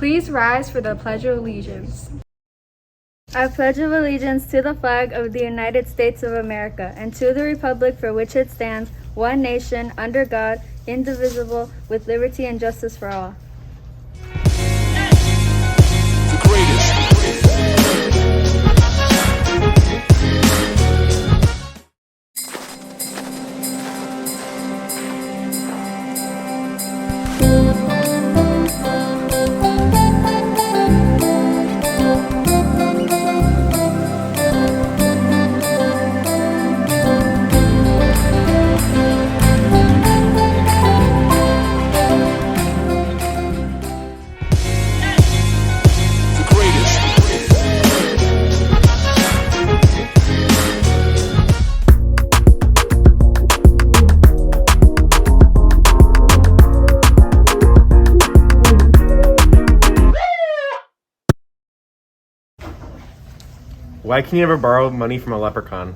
Please rise for the Pledge of Allegiance. I pledge allegiance to the flag of the United States of America and to the republic for which it stands, one nation, under God, indivisible, with liberty and justice for all. Why can you never borrow money from a leprechaun?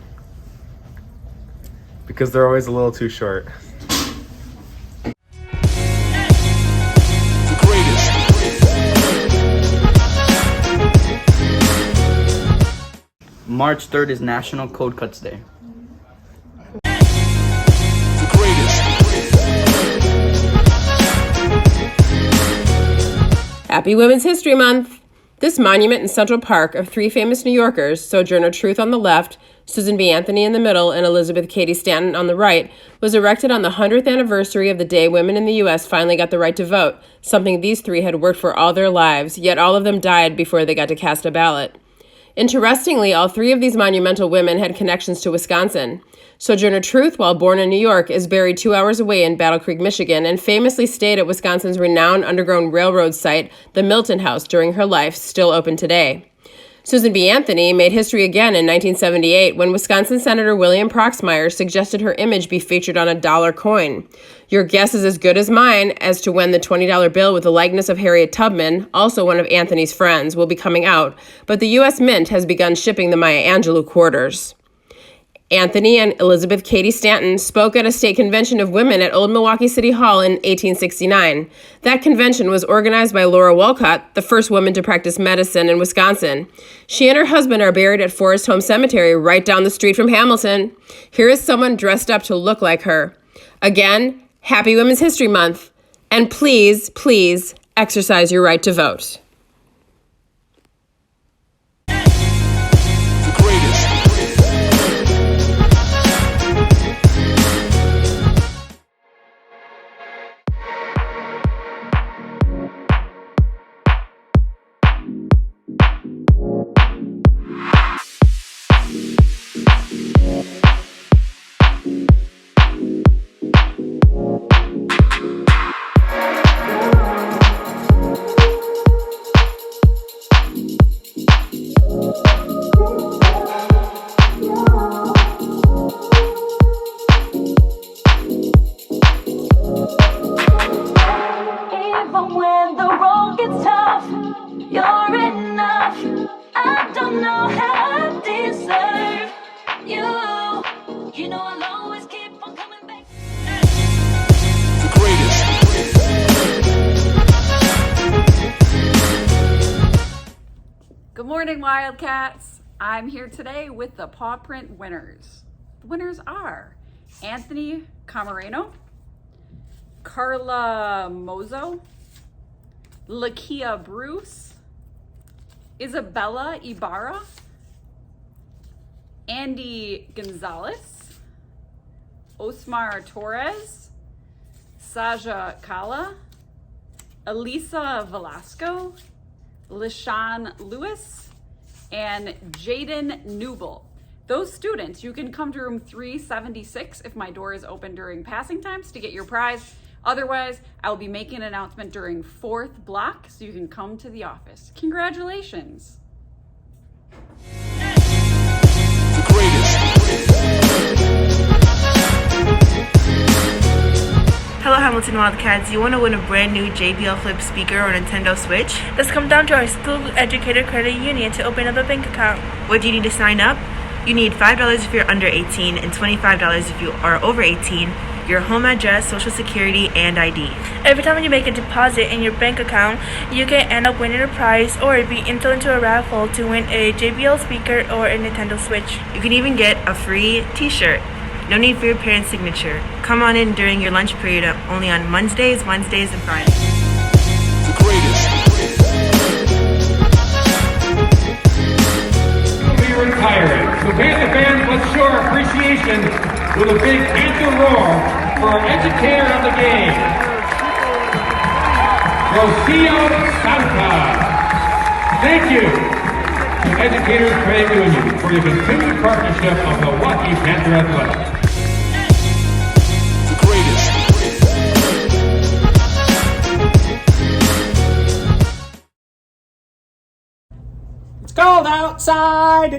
Because they're always a little too short. March 3rd is National Code Cuts Day. Happy Women's History Month! This monument in Central Park of three famous New Yorkers, Sojourner Truth on the left, Susan B. Anthony in the middle, and Elizabeth Cady Stanton on the right, was erected on the 100th anniversary of the day women in the U.S. finally got the right to vote, something these three had worked for all their lives, yet all of them died before they got to cast a ballot. Interestingly, all three of these monumental women had connections to Wisconsin. Sojourner Truth, while born in New York, is buried 2 hours away in Battle Creek, Michigan, and famously stayed at Wisconsin's renowned Underground Railroad site, the Milton House, during her life, still open today. Susan B. Anthony made history again in 1978 when Wisconsin Senator William Proxmire suggested her image be featured on a dollar coin. Your guess is as good as mine as to when the $20 bill with the likeness of Harriet Tubman, also one of Anthony's friends, will be coming out, but the U.S. Mint has begun shipping the Maya Angelou quarters. Anthony and Elizabeth Cady Stanton spoke at a state convention of women at Old Milwaukee City Hall in 1869. That convention was organized by Laura Walcott, the first woman to practice medicine in Wisconsin. She and her husband are buried at Forest Home Cemetery right down the street from Hamilton. Here is someone dressed up to look like her. Again, Happy Women's History Month. And please, please exercise your right to vote. Even when the road gets tough, you're enough. I don't know how I deserve you. You know I'll always keep on coming back. Good morning, Wildcats. I'm here today with the paw print winners. The winners are Anthony Camareno, Carla Mozo, Lakia Bruce, Isabella Ibarra, Andy Gonzalez, Osmar Torres, Saja Kala, Elisa Velasco, LaShawn Lewis, and Jaden Newble. Those students, you can come to room 376 if my door is open during passing times to get your prize. Otherwise, I'll be making an announcement during 4th block, so you can come to the office. Congratulations. Hello Hamilton Wildcats, you want to win a brand new JBL Flip speaker or Nintendo Switch? Let's come down to our School Educator Credit Union to open up a bank account. What do you need to sign up? You need $5 if you're under 18 and $25 if you are over 18. your home address, social security, and ID. Every time you make a deposit in your bank account, you can end up winning a prize or be entered into a raffle to win a JBL speaker or a Nintendo Switch. You can even get a free t-shirt. No need for your parents' signature. Come on in during your lunch period only on Wednesdays, and Fridays. We'll be retiring. So Panther fans, let's show our appreciation with a big Panther roar for our educator of the game, Rocio Santa. Thank you to Educators Credit Union for your continued partnership of Milwaukee Panther Athletics. It's cold outside.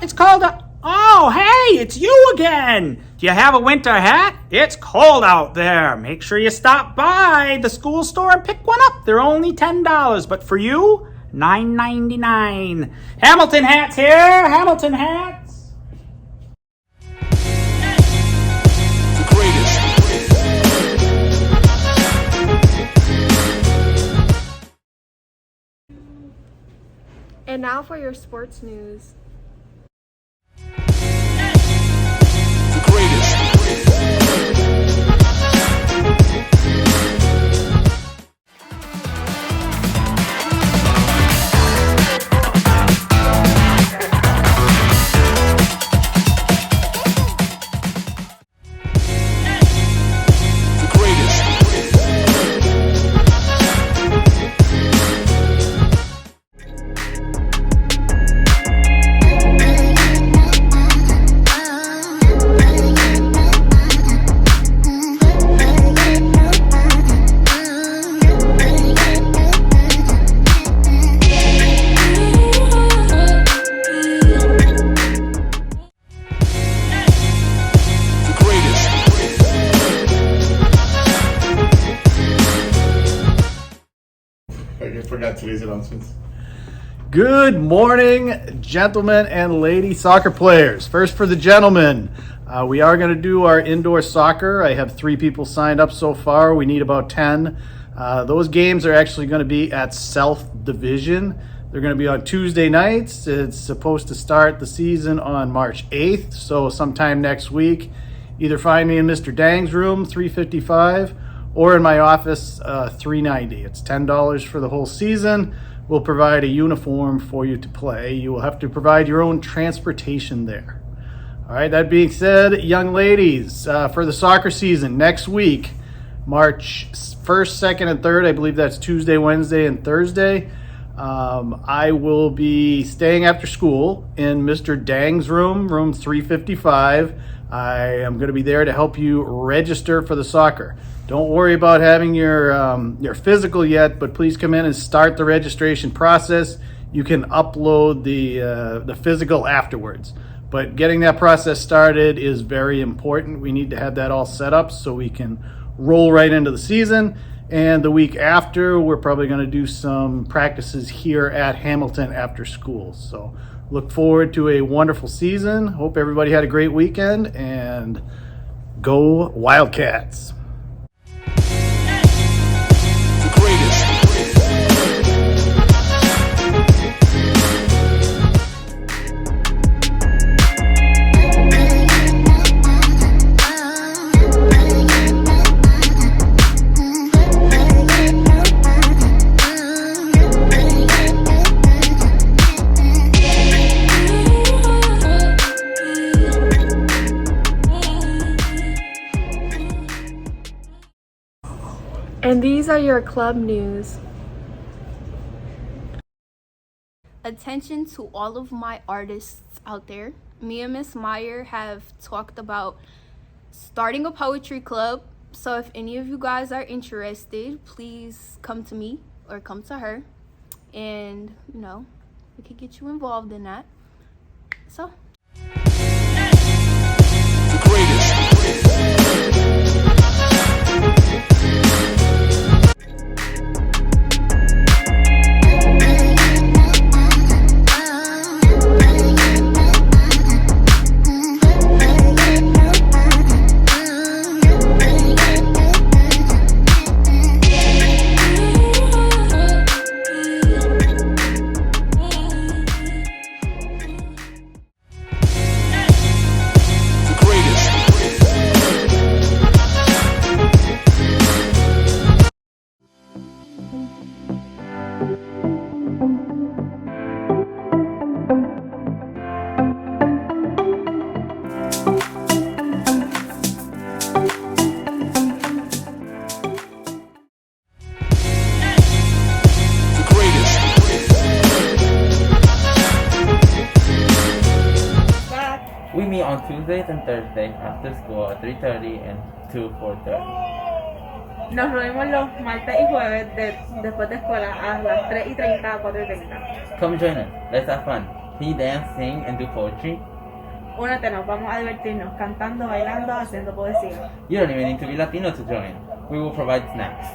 It's cold out. Oh, hey, it's you again. Do you have a winter hat? It's cold out there. Make sure you stop by the school store and pick one up. They're only $10, but for you, $9.99. Hamilton hats here. Hamilton hats. And now for your sports news. I forgot today's announcements. Good morning, gentlemen and lady soccer players. First for the gentlemen, we are going to do our indoor soccer. I have 3 people signed up so far. We need about 10. Those games are actually going to be at South Division. They're going to be on Tuesday nights. It's supposed to start the season on March 8th, so sometime next week. Either find me in Mr. Dang's room, 355, or in my office, $390. It's $10 for the whole season. We'll provide a uniform for you to play. You will have to provide your own transportation there. All right, that being said, young ladies, for the soccer season next week, March 1st, 2nd, and 3rd, I believe that's Tuesday, Wednesday, and Thursday, I will be staying after school in Mr. Dang's room, room 355. I am going to be there to help you register for the soccer. Don't worry about having your physical yet, but please come in and start the registration process. You can upload the physical afterwards. But getting that process started is very important. We need to have that all set up so we can roll right into the season. And the week after, we're probably going to do some practices here at Hamilton after school. So look forward to a wonderful season. Hope everybody had a great weekend, and go Wildcats. And these are your club news. Attention to all of my artists out there. Me and Miss Meyer have talked about starting a poetry club. So if any of you guys are interested, please come to me or come to her. And, you know, we could get you involved in that. So. Tuesdays and Thursdays after school at 3:30 and to 4:30. Nos reunimos los martes y jueves después de escuela a las 3:30 a 4:30. Come join us. Let's have fun. Can you dance, sing, and do poetry? Únete, nos vamos a divertirnos cantando, bailando, haciendo poesía. You don't even need to be Latino to join. We will provide snacks.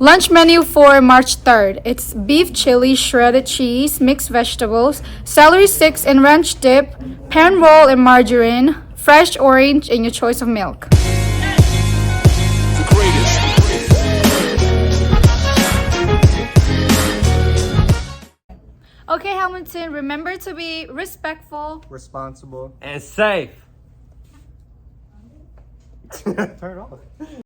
Lunch menu for March 3rd. It's beef chili, shredded cheese, mixed vegetables, celery sticks and ranch dip, pan roll and margarine, fresh orange, and your choice of milk. Okay, Hamilton, remember to be respectful, Responsible. And safe. Turn it off.